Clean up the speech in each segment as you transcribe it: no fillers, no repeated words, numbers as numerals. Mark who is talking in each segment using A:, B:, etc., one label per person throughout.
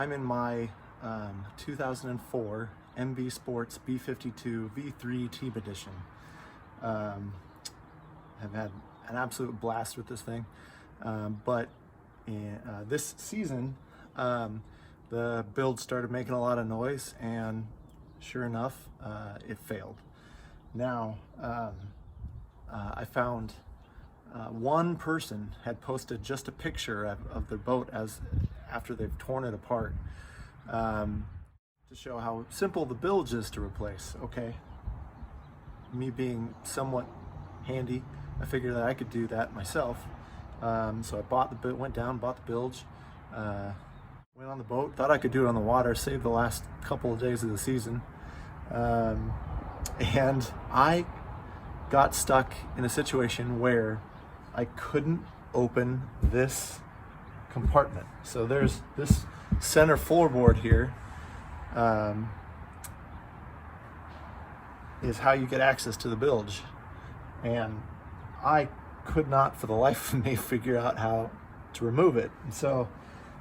A: I'm in my 2004 MB Sports B52 V3 Team Edition. I've had an absolute blast with this thing, but this season the build started making a lot of noise, and sure enough, it failed. Now I found one person had posted just a picture of their boat after they've torn it apart, to show how simple the bilge is to replace. Okay, me being somewhat handy, I figured that I could do that myself. So I went down, bought the bilge, went on the boat, thought I could do it on the water, save the last couple of days of the season, and I got stuck in a situation where I couldn't open this compartment. So there's this center floorboard here, is how you get access to the bilge, and I could not for the life of me figure out how to remove it. And so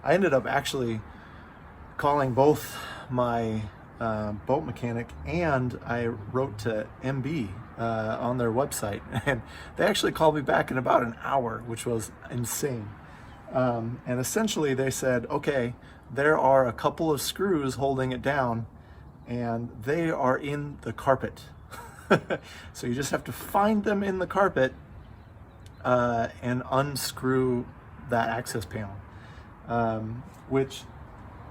A: I ended up actually calling both my boat mechanic, and I wrote to MB on their website, and they actually called me back in about an hour, which was insane. And essentially they said, okay, there are a couple of screws holding it down and they are in the carpet. So you just have to find them in the carpet and unscrew that access panel, which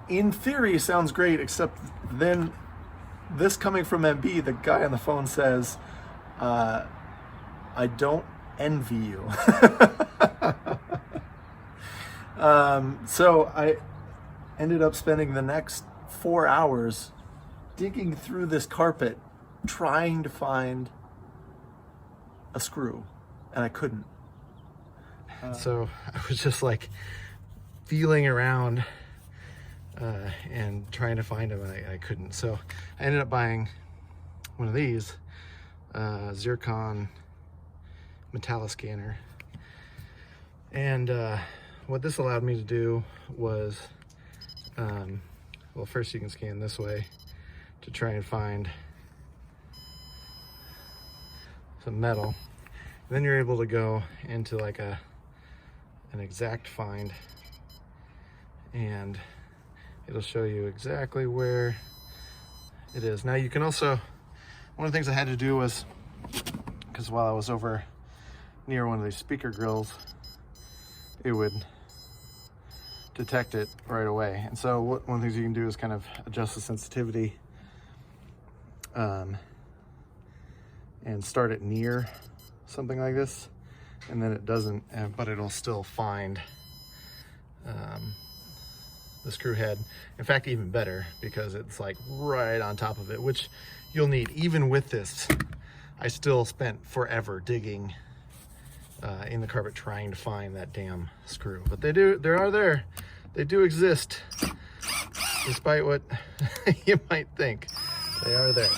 A: in theory sounds great, except then this coming from MB, the guy on the phone says, I don't envy you. So I ended up spending the next 4 hours digging through this carpet trying to find a screw, and I couldn't. So I was just like feeling around and trying to find them, and I couldn't. So I ended up buying one of these zircon metalliscanner, and what this allowed me to do was, well, first you can scan this way to try and find some metal, and then you're able to go into like an exact find, and it'll show you exactly where it is. Now you can also, one of the things I had to do was, because while I was over near one of these speaker grills, it would detect it right away. And so one of the things you can do is kind of adjust the sensitivity and start it near something like this, and then it doesn't, but it'll still find the screw head. In fact, even better, because it's like right on top of it, which you'll need. Even with this, I still spent forever digging in the carpet trying to find that damn screw. But they do exist, despite what you might think. They are there.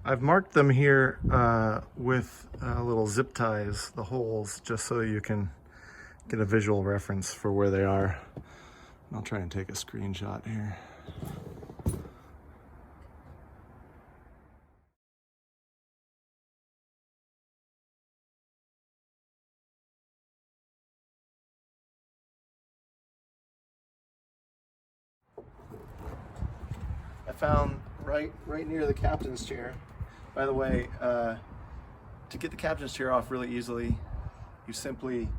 A: I've marked them here with little zip ties, the holes, just so you can get a visual reference for where they are. I'll try and take a screenshot here. I found right near the captain's chair. By the way, to get the captain's chair off really easily, you simply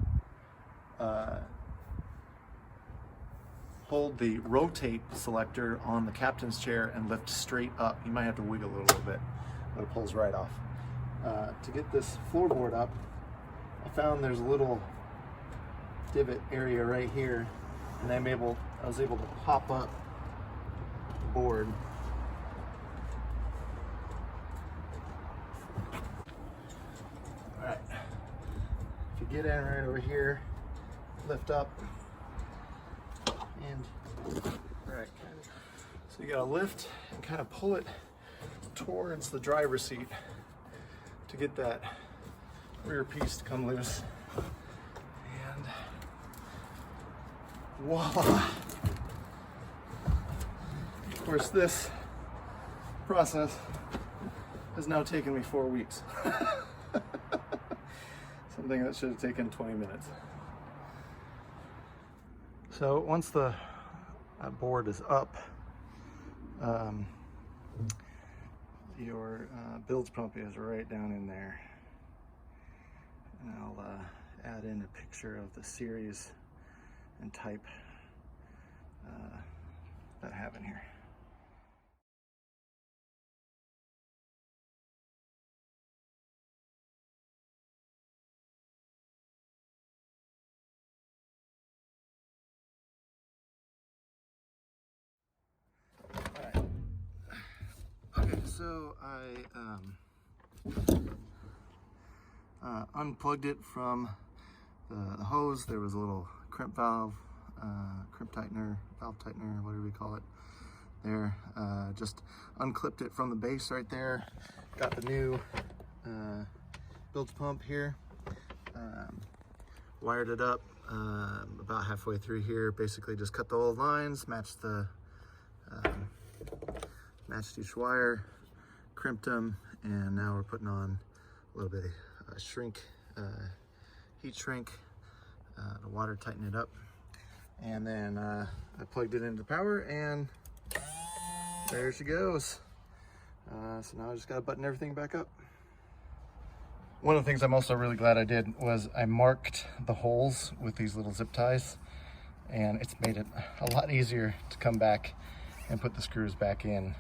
A: hold the rotate selector on the captain's chair and lift straight up. You might have to wiggle it a little bit, but it pulls right off. To get this floorboard up, I found there's a little divot area right here, and I was able to pop up the board. All right, if you get in right over here, lift up, and right, so you gotta lift and kind of pull it towards the driver's seat to get that rear piece to come loose, and voila, Of course, this process has now taken me 4 weeks. Something that should have taken 20 minutes. So once the board is up, your bilge pump is right down in there. And I'll add in a picture of the series and type that I have in here. Okay, so I unplugged it from the hose. There was a little crimp valve, crimp tightener, valve tightener, whatever we call it there. Just unclipped it from the base right there. Got the new bilge pump here. Wired it up about halfway through here. Basically just cut the old lines, matched each wire, crimped them, and now we're putting on a little bit of heat shrink to water tighten it up. And then I plugged it into power, and there she goes. So now I just gotta button everything back up. One of the things I'm also really glad I did was I marked the holes with these little zip ties, and it's made it a lot easier to come back and put the screws back in